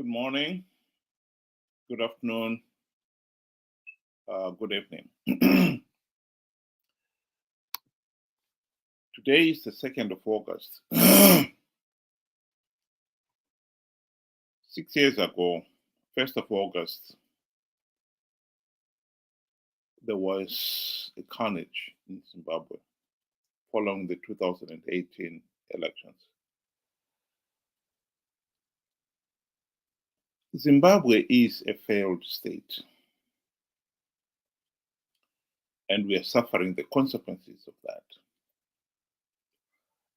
Good morning, good afternoon, good evening. Today is the 2nd of August. 6 years ago, 1st of August, there was a carnage in Zimbabwe following the 2018 elections. Zimbabwe is a failed state, and we are suffering the consequences of that.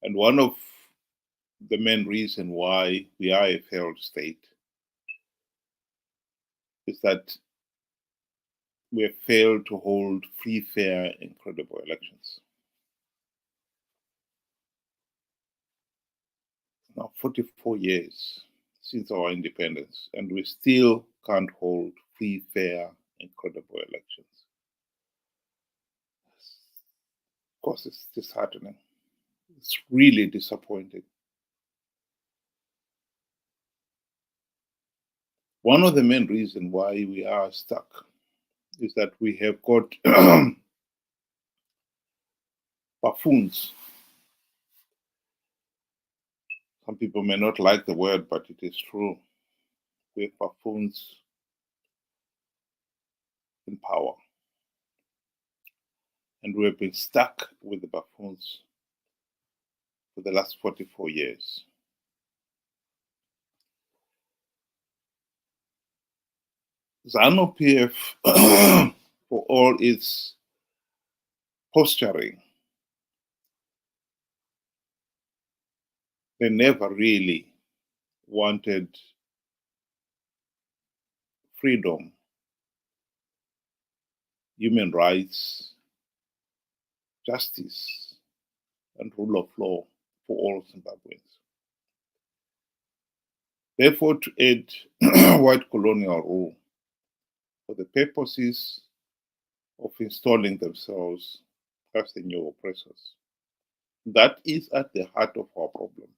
And one of the main reasons why we are a failed state is that we have failed to hold free, fair, and credible elections. Now 44 years since our independence, and we still can't hold free, fair, and credible elections. Of course, it's disheartening. It's really disappointing. One of the main reasons why we are stuck is that we have got buffoons. Some people may not like the word, but it is true. We have buffoons in power. And we have been stuck with the buffoons for the last 44 years. ZANU-PF, for all its posturing, they never really wanted freedom, human rights, justice, and rule of law for all Zimbabweans. Therefore, to aid white colonial rule for the purposes of installing themselves as the new oppressors. That is at the heart of our problem.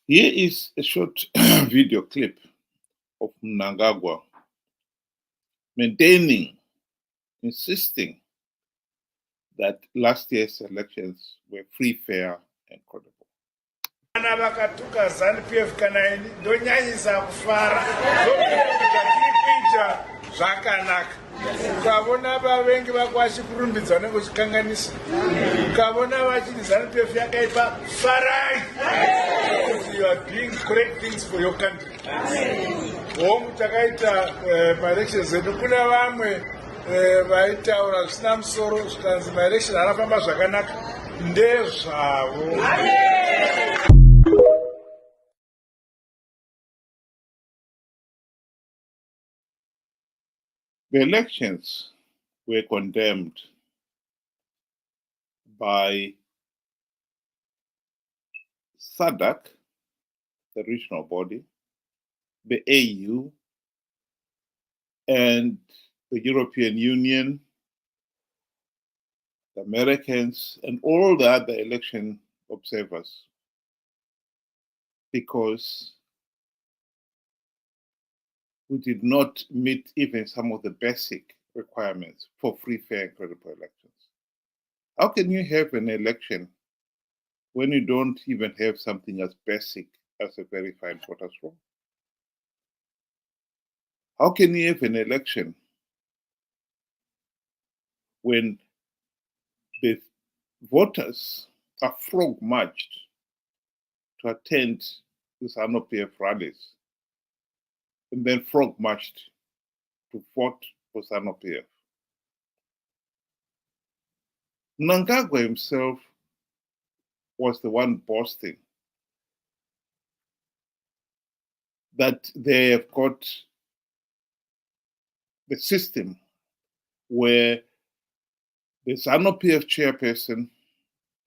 Here is a short video clip of Mnangagwa insisting that last year's elections were free, fair, and credible. Vana vakatuka ZANU-PF kana ini ndonyanyisa kufara kuita zvakanaka. Ukavona vavengi vako vachikurumbidza unenge uchikanganisa. Ukavona vachiti ZANU-PF yakaipa, farai. You are doing great things for your country. Homu takaita maelections edu kuna vamwe vaitaura zvisina musoro zvikanzi maelections arafamba zvakanaka ndezvavo. The elections were condemned by SADC, the regional body, the AU, and the European Union, the Americans, and all the other election observers, because we did not meet even some of the basic requirements for free, fair, and credible elections. How can you have an election when you don't even have something as basic as a verified voters roll? How can you have an election when the voters are frog marched to attend the ZANU-PF rallies and then frog marched to vote for ZANU-PF? Mnangagwa himself was the one boasting that they have got the system where the ZANU-PF chairperson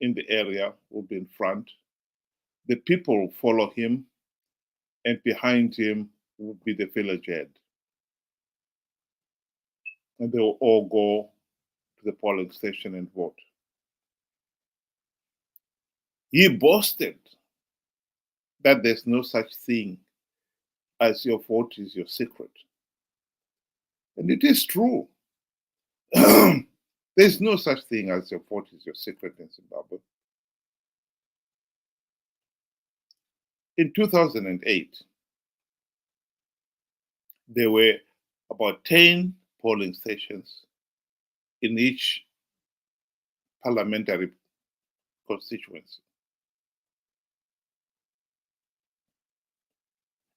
in the area will be in front, the people will follow him, and behind him will be the village head. And they will all go to the polling station and vote. He boasted that there's no such thing as your vote is your secret. And it is true. There's no such thing as your vote is your secret in Zimbabwe. In 2008, there were about 10 polling stations in each parliamentary constituency.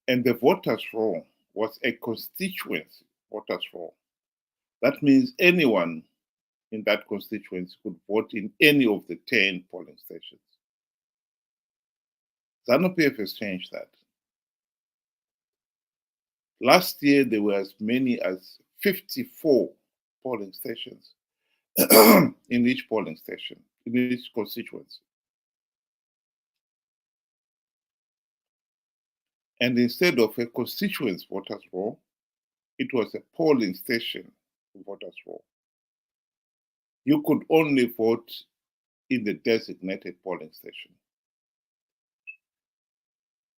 And the voters' roll was a constituency voters' roll. That means anyone in that constituency could vote in any of the 10 polling stations. ZANU-PF has changed that. Last year, there were as many as 54 polling stations in each polling station, in each constituency. And instead of a constituency voters' roll, it was a polling station voters' roll. You could only vote in the designated polling station.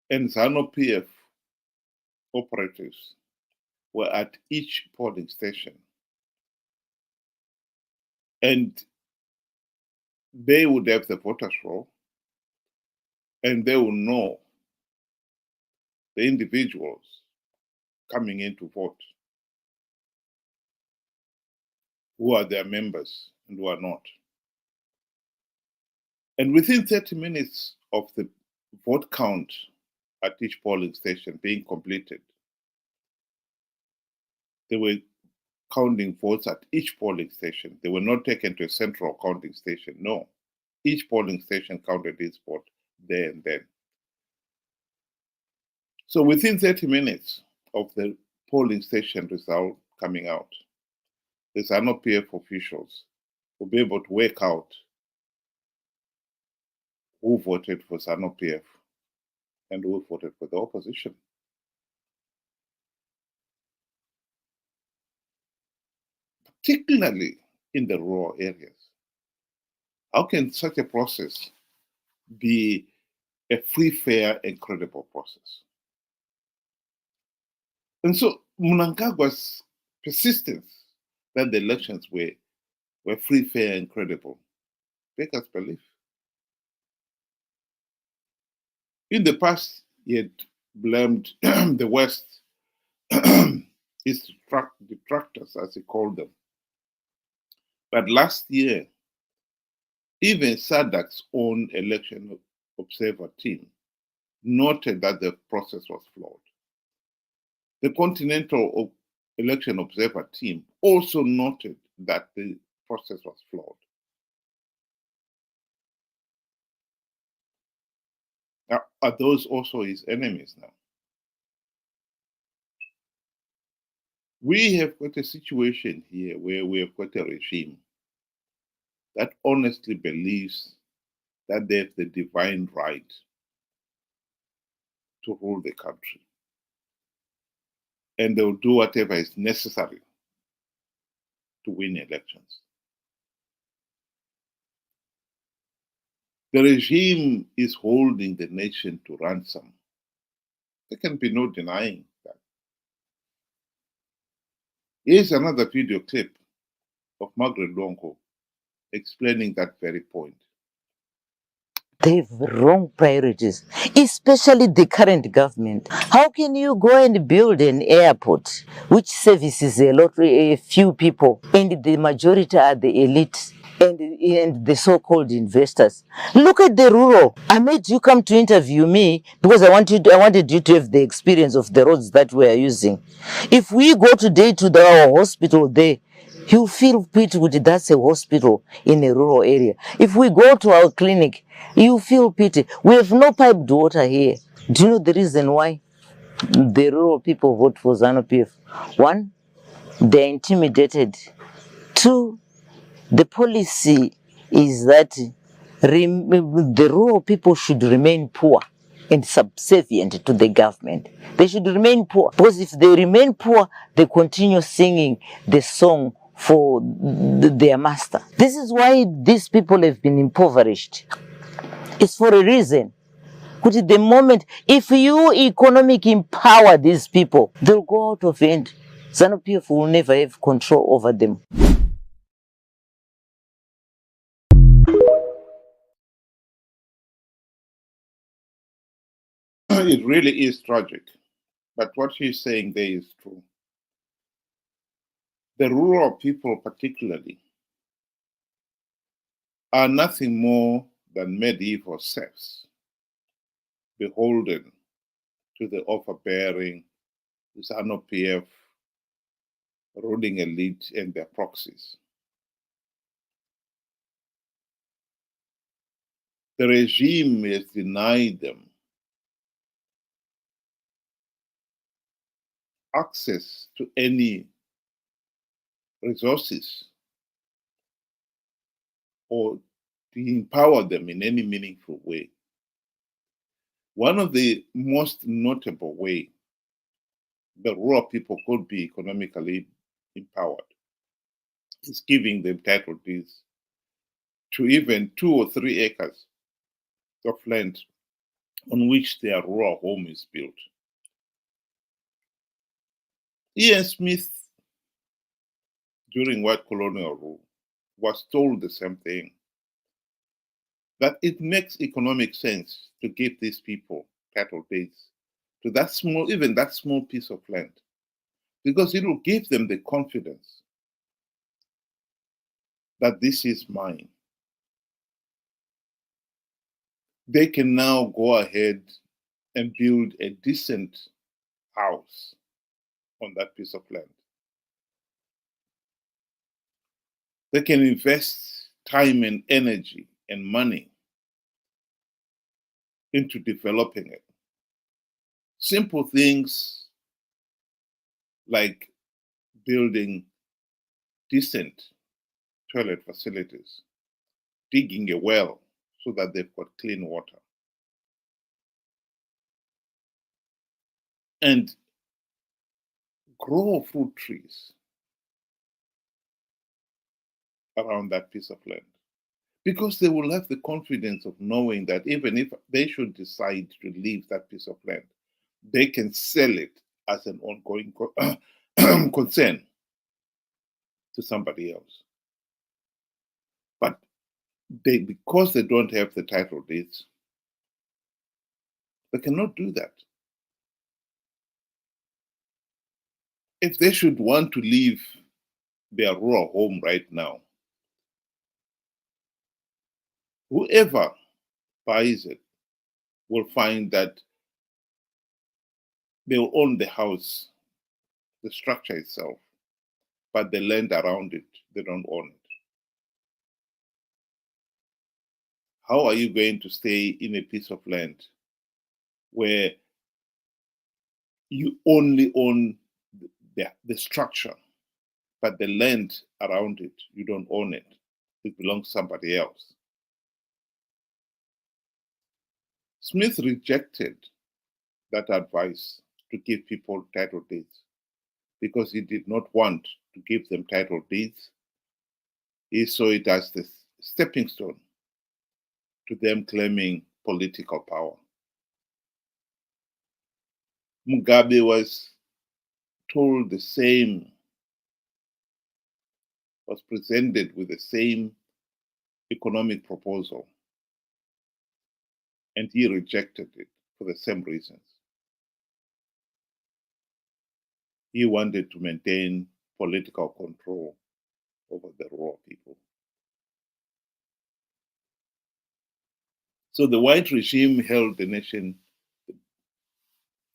And ZANU-PF operatives were at each polling station. And they would have the voters' roll, and they will know the individuals coming in to vote, who are their members and who are not. And within 30 minutes of the vote count at each polling station being completed, they were counting votes at each polling station. They were not taken to a central counting station. No, each polling station counted its vote there and then. So within 30 minutes of the polling station result coming out, the ZANU-PF officials will be able to work out who voted for ZANU-PF and who voted for the opposition. Particularly in the rural areas. How can such a process be a free, fair, and credible process? And so Mnangagwa's persistence that the elections were free, fair, and credible make us believe. In the past, he had blamed the West, his detractors, as he called them. But last year, even SADC's own election observer team noted that the process was flawed. The Continental Election Observer team also noted that the process was flawed. Now, are those also his enemies now? We have got a situation here where we have got a regime that honestly believes that they have the divine right to rule the country. And they'll do whatever is necessary to win elections. The regime is holding the nation to ransom. There can be no denying that. Here's another video clip of Margaret Longo explaining that very point. They have wrong priorities, especially the current government. How can you go and build an airport which services a few people, and the majority are the elite and the so-called investors? Look at the rural. I made you come to interview me because I wanted you to have the experience of the roads that we are using. If we go today to our hospital there, you feel pity with that's a hospital in a rural area. If we go to our clinic, you feel pity. We have no piped water here. Do you know the reason why the rural people vote for ZANU-PF? One, they're intimidated. Two, the policy is that the rural people should remain poor and subservient to the government. They should remain poor, because if they remain poor, they continue singing the song for their master. This is why these people have been impoverished. It's for a reason. Kuti the moment, if you economic empower these people, they'll go out of hand. ZANU-PF will never have control over them. It really is tragic. But what she's saying there is true. The rural people, particularly, are nothing more than medieval serfs, beholden to the overbearing ZANU-PF ruling elite and their proxies. The regime has denied them access to any resources or to empower them in any meaningful way. One of the most notable ways the rural people could be economically empowered is giving them title deeds to even 2 or 3 acres of land on which their rural home is built. Ian Smith, during white colonial rule, was told the same thing, that it makes economic sense to give these people title deeds to that small, even that small piece of land, because it will give them the confidence that this is mine. They can now go ahead and build a decent house on that piece of land. They can invest time and energy and money into developing it. Simple things like building decent toilet facilities, digging a well so that they've got clean water, and grow fruit trees around that piece of land, because they will have the confidence of knowing that even if they should decide to leave that piece of land, they can sell it as an ongoing concern to somebody else. But because they don't have the title deeds, they cannot do that. If they should want to leave their rural home right now, whoever buys it will find that they will own the house, the structure itself, but the land around it, they don't own it. How are you going to stay in a piece of land where you only own the structure, but the land around it, you don't own it? It belongs to somebody else. Smith rejected that advice to give people title deeds because he did not want to give them title deeds. He saw it as the stepping stone to them claiming political power. Mugabe was told the same, was presented with the same economic proposal, and he rejected it for the same reasons. He wanted to maintain political control over the rural people. So the white regime held the nation,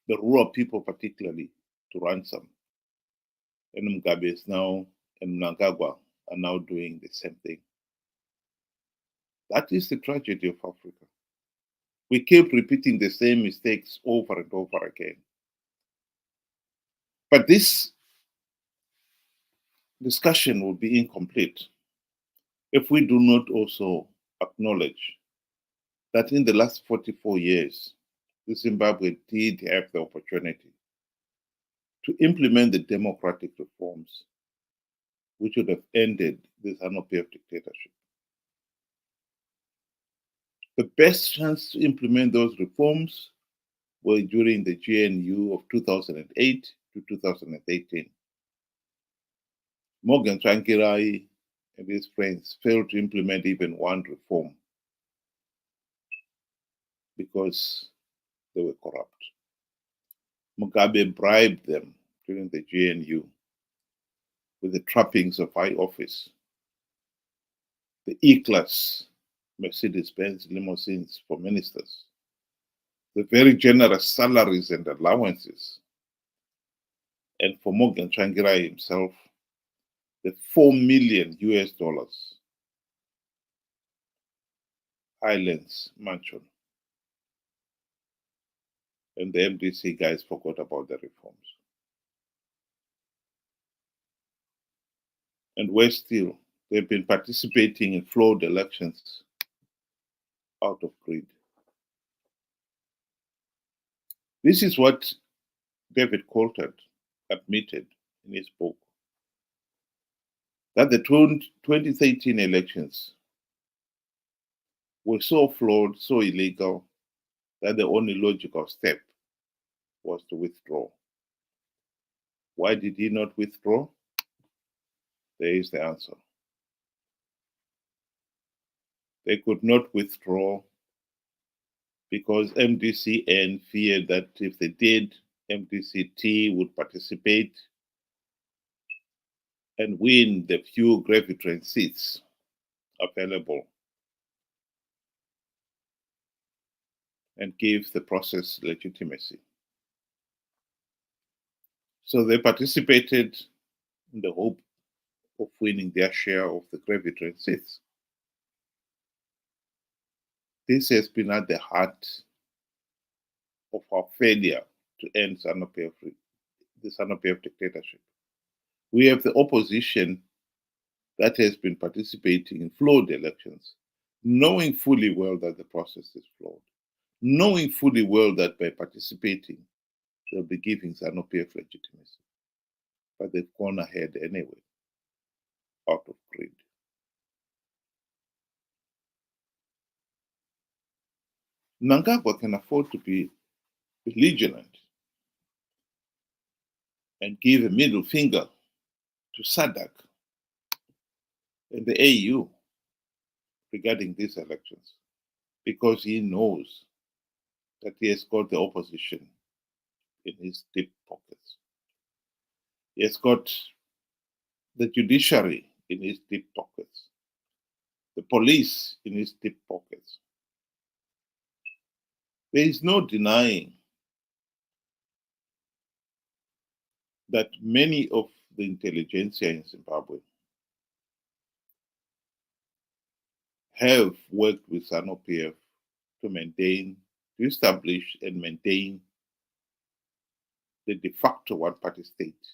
the rural people particularly, to ransom. And Mugabe is now, and Mnangagwa are now doing the same thing. That is the tragedy of Africa. We keep repeating the same mistakes over and over again. But this discussion will be incomplete if we do not also acknowledge that in the last 44 years, Zimbabwe did have the opportunity to implement the democratic reforms which would have ended the ZANU-PF dictatorship. The best chance to implement those reforms were during the GNU of 2008 to 2018. Morgan Tsvangirai and his friends failed to implement even one reform because they were corrupt. Mugabe bribed them during the GNU with the trappings of high office, the E-Class Mercedes-Benz limousines for ministers, the very generous salaries and allowances, and for Morgan Tsvangirai himself, the $4 million Highlands mansion. And the MDC guys forgot about the reforms. And worse still, they've been participating in flawed elections out of greed. This is what David Coulthard admitted in his book, that the 2013 elections were so flawed, so illegal, that the only logical step was to withdraw. Why did he not withdraw? There is the answer. They could not withdraw because MDCN feared that if they did, MDCT would participate and win the few Gravitrans seats available and give the process legitimacy. So they participated in the hope of winning their share of the Gravitrans seats. This has been at the heart of our failure to end the ZANU-PF dictatorship. We have the opposition that has been participating in flawed elections, knowing fully well that the process is flawed, knowing fully well that by participating, they'll be giving ZANU-PF legitimacy. But they've gone ahead anyway, out of greed. Mnangagwa can afford to be belligerent and give a middle finger to SADC and the AU regarding these elections, because he knows that he has got the opposition in his deep pockets. He has got the judiciary in his deep pockets, the police in his deep pockets. There is no denying that many of the intelligentsia in Zimbabwe have worked with ZANU-PF to establish and maintain the de facto one-party state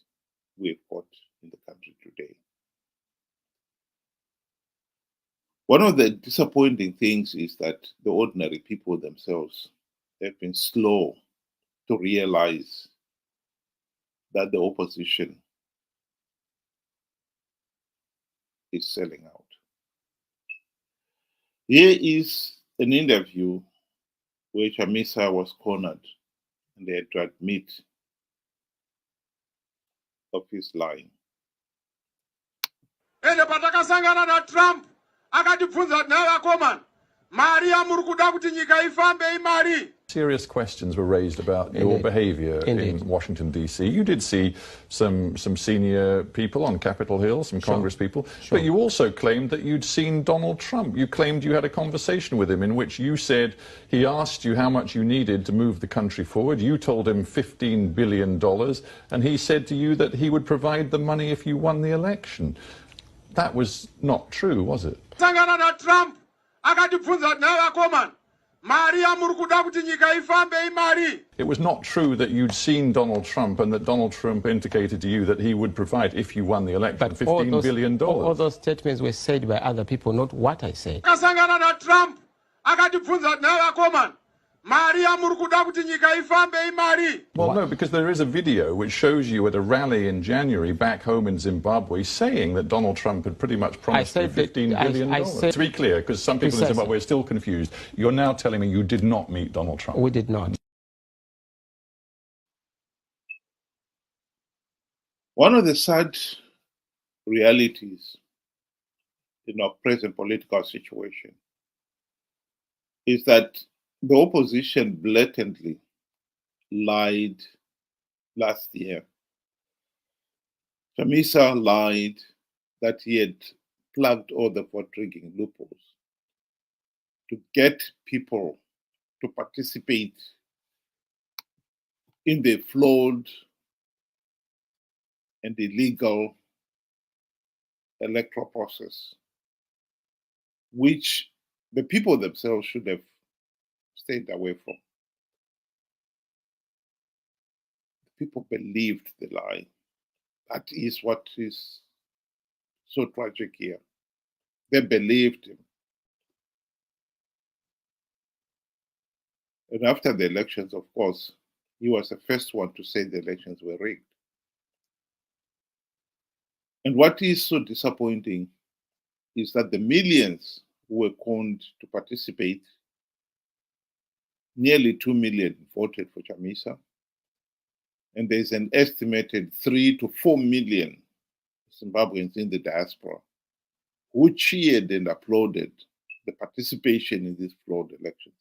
we have got in the country today. One of the disappointing things is that the ordinary people themselves have been slow to realize that the opposition is selling out. Here is an interview where Chamisa was cornered and they had to admit of his lying. Ende patakasangana na Trump akatibvunza naye akomana mari yamuri kuda kuti nyika ifambe imari. Serious questions were raised about your behaviour in Washington, D.C. You did see some senior people on Capitol Hill, some Congress people, but you also claimed that you'd seen Donald Trump. You claimed you had a conversation with him in which you said he asked you how much you needed to move the country forward. You told him $15 billion, and he said to you that he would provide the money if you won the election. That was not true, was it? Sangana na Trump akatibvunza naye akomana. It was not true that you'd seen Donald Trump and that Donald Trump indicated to you that he would provide, if you won the election, $15 billion. All those statements were said by other people, not what I said. Trump akatibvunza naye akomana mari yamuri kuda kuti nyika ifambe imari. Well, no, because there is a video which shows you at a rally in January back home in Zimbabwe saying that Donald Trump had pretty much promised you $15 billion. To be clear, because some people in Zimbabwe are still confused, you're now telling me you did not meet Donald Trump. We did not. One of the sad realities in our present political situation is that the opposition blatantly lied last year. Chamisa lied that he had plugged all the vote-rigging loopholes to get people to participate in the flawed and illegal electoral process, which the people themselves should have stayed away from. People believed the lie. That is what is so tragic here. They believed him. And after the elections, of course, he was the first one to say the elections were rigged. And what is so disappointing is that the millions who were conned to participate, nearly 2 million voted for Chamisa, and there's an estimated 3 to 4 million Zimbabweans in the diaspora who cheered and applauded the participation in these flawed elections.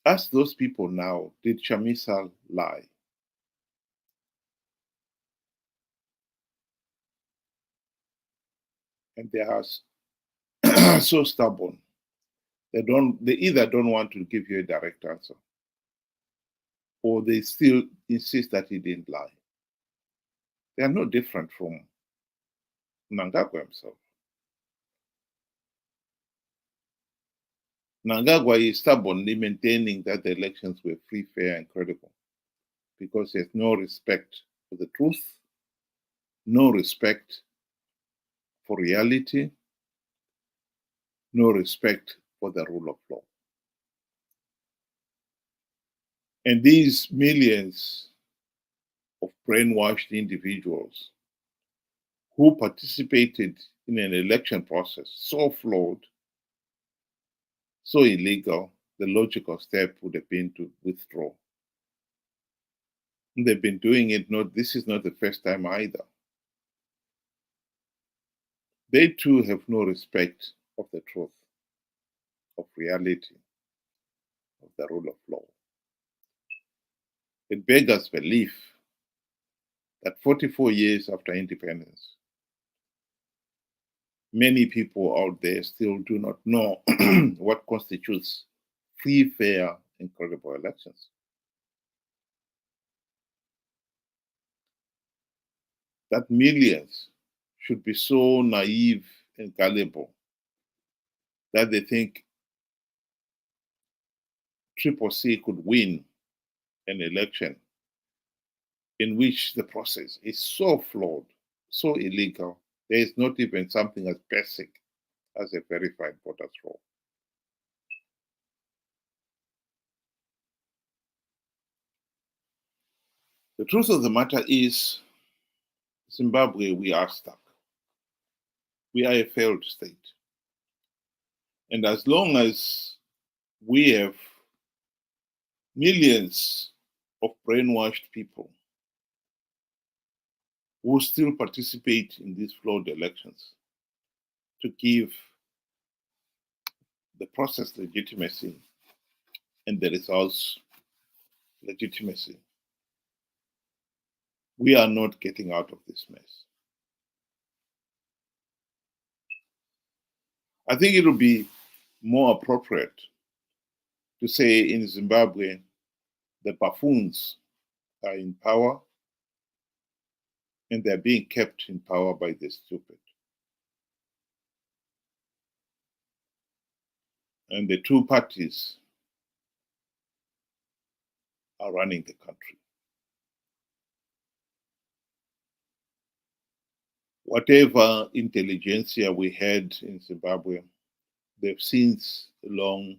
Ask those people now, did Chamisa lie? And they are so stubborn. They either don't want to give you a direct answer, or they still insist that he didn't lie. They are no different from Mnangagwa himself. Mnangagwa is stubbornly maintaining that the elections were free, fair, and credible because he has no respect for the truth, no respect for reality, no respect for the rule of law. And these millions of brainwashed individuals who participated in an election process so flawed, so illegal, the logical step would have been to withdraw. And they've been doing it, this is not the first time either. They too have no respect of the truth, of reality, of the rule of law. It beggars belief that 44 years after independence, many people out there still do not know what constitutes free, fair, and credible elections. That millions should be so naive and gullible that they think CCC could win an election in which the process is so flawed, so illegal, there is not even something as basic as a verified voters roll. The truth of the matter is, Zimbabwe, we are stuck. We are a failed state. And as long as we have millions of brainwashed people who still participate in these flawed elections to give the process legitimacy and the results legitimacy, we are not getting out of this mess. I think it would be more appropriate to say in Zimbabwe, the buffoons are in power and they're being kept in power by the stupid. And the two parties are running the country. Whatever intelligentsia we had in Zimbabwe they've since long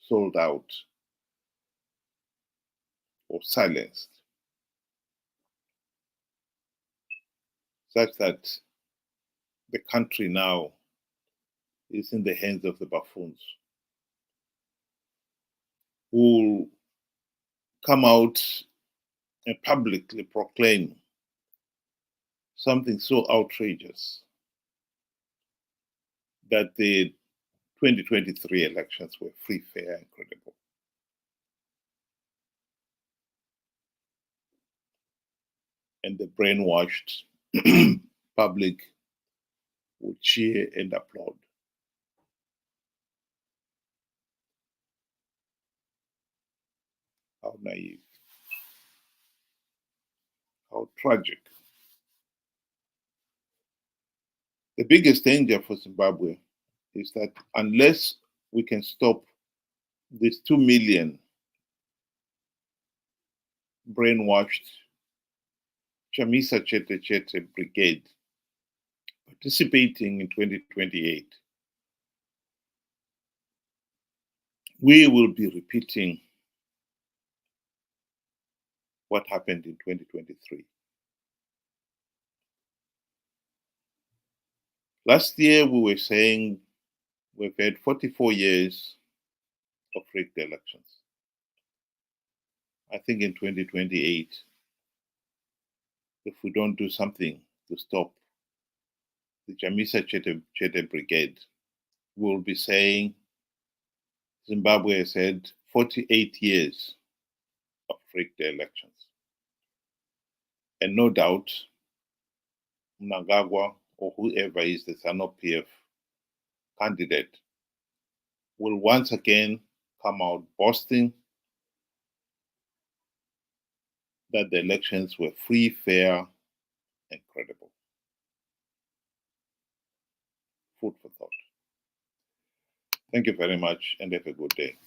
sold out or silenced, such that the country now is in the hands of the buffoons, who will come out and publicly proclaim something so outrageous that the 2023 elections were free, fair, and credible. And the brainwashed public would cheer and applaud. How naive. How tragic. The biggest danger for Zimbabwe is that unless we can stop this 2 million brainwashed Chamisa CCC brigade participating in 2028, we will be repeating what happened in 2023. Last year, we were saying we've had 44 years of rigged elections. I think in 2028, if we don't do something to stop the Chamisa CCC brigade, we'll be saying Zimbabwe has had 48 years of rigged elections. And no doubt, Mnangagwa or whoever is the ZANU-PF candidate will once again come out boasting that the elections were free, fair, and credible. Food for thought. Thank you very much and have a good day.